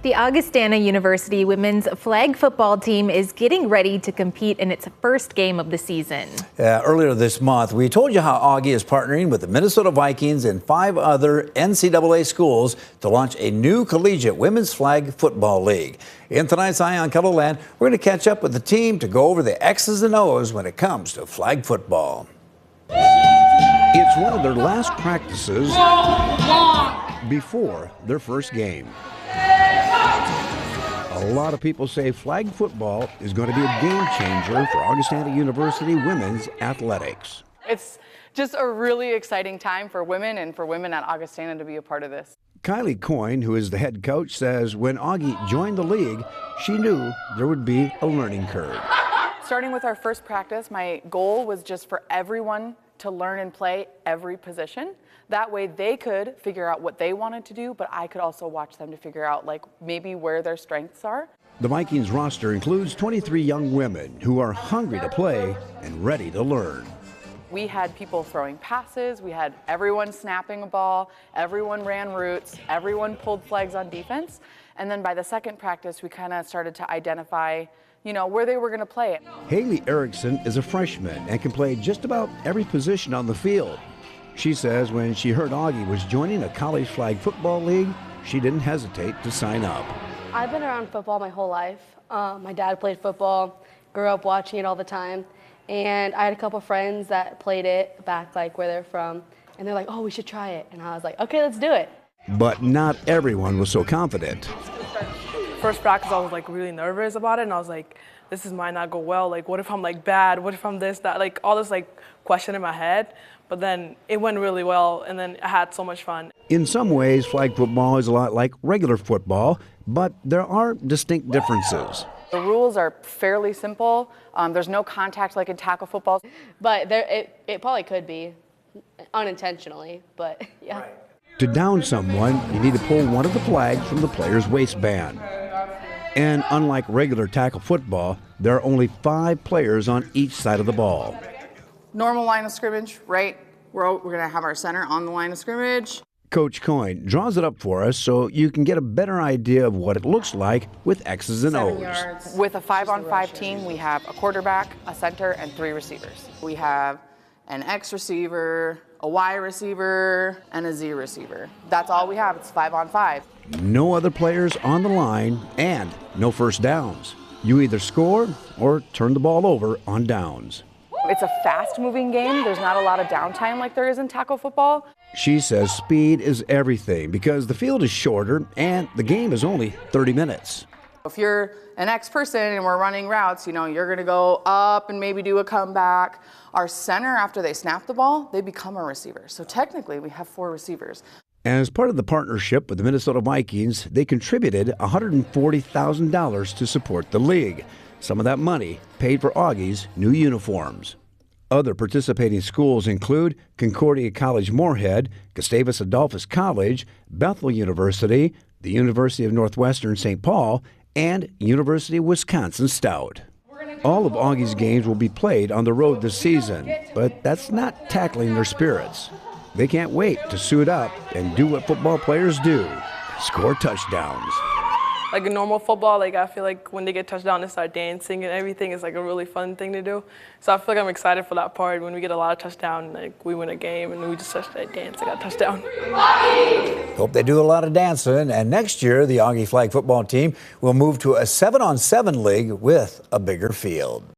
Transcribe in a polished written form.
The Augustana University women's flag football team is getting ready to compete in its first game of the season. Earlier this month, we told you how Augie is partnering with the Minnesota Vikings and 5 other NCAA schools to launch a new collegiate women's flag football league. In tonight's Eye on Kettleland, we're going to catch up with the team to go over the X's and O's when it comes to flag football. It's one of their last practices before their first game. A lot of people say flag football is going to be a game changer for Augustana University women's athletics. It's just a really exciting time for women and for women at Augustana to be a part of this. Kylie Coyne, who is the head coach, says when Augie joined the league, she knew there would be a learning curve. Starting with our first practice, my goal was just for everyone to learn and play every position. That way they could figure out what they wanted to do, but I could also watch them to figure out like maybe where their strengths are. The Vikings roster includes 23 young women who are hungry to play and ready to learn. We had people throwing passes, we had everyone snapping a ball, everyone ran routes, everyone pulled flags on defense. And then by the second practice, we kind of started to identify where they were going to play it. Haley Erickson is a freshman and can play just about every position on the field. She says when she heard Augie was joining a college flag football league, she didn't hesitate to sign up. I've been around football my whole life. My dad played football, grew up watching it all the time, and I had a couple friends that played it back like where they're from, and they're like, oh, we should try it. And I was like, okay, let's do it. But not everyone was so confident. First practice, I was like really nervous about it, and I was like, this might not go well. Like, what if I'm like bad? What if I'm this, that? Like all this like question in my head. But then it went really well, and then I had so much fun. In some ways, flag football is a lot like regular football, but there are distinct differences. The rules are fairly simple. There's no contact like in tackle football. But it probably could be unintentionally, but yeah. Right. To down someone, you need to pull one of the flags from the player's waistband. And unlike regular tackle football, there are only 5 players on each side of the ball. Normal line of scrimmage, right? We're going to have our center on the line of scrimmage. Coach Coyne draws it up for us so you can get a better idea of what it looks like with X's and O's. With a 5-on-5 team, we have a quarterback, a center, and 3 receivers. We have an X receiver, a Y receiver, and a Z receiver. That's all we have. It's 5-on-5. No other players on the line and no first downs. You either score or turn the ball over on downs. It's a fast-moving game. There's not a lot of downtime like there is in tackle football. She says speed is everything because the field is shorter and the game is only 30 minutes. If you're an X person and we're running routes, you're going to go up and maybe do a comeback. Our center, after they snap the ball, they become a receiver. So technically, we have 4 receivers. As part of the partnership with the Minnesota Vikings, they contributed $140,000 to support the league. Some of that money paid for Augie's new uniforms. Other participating schools include Concordia College Moorhead, Gustavus Adolphus College, Bethel University, the University of Northwestern St. Paul, and University of Wisconsin Stout. All of Augie's games will be played on the road this season, but that's not tackling their spirits. They can't wait to suit up and do what football players do, score touchdowns. Like in normal football, like I feel like when they get touchdown, they start dancing and everything. It's like a really fun thing to do. So I feel like I'm excited for that part when we get a lot of touchdown, like we win a game and we just start dancing at touchdown. Hope they do a lot of dancing. And next year, the Augie flag football team will move to a 7-on-7 league with a bigger field.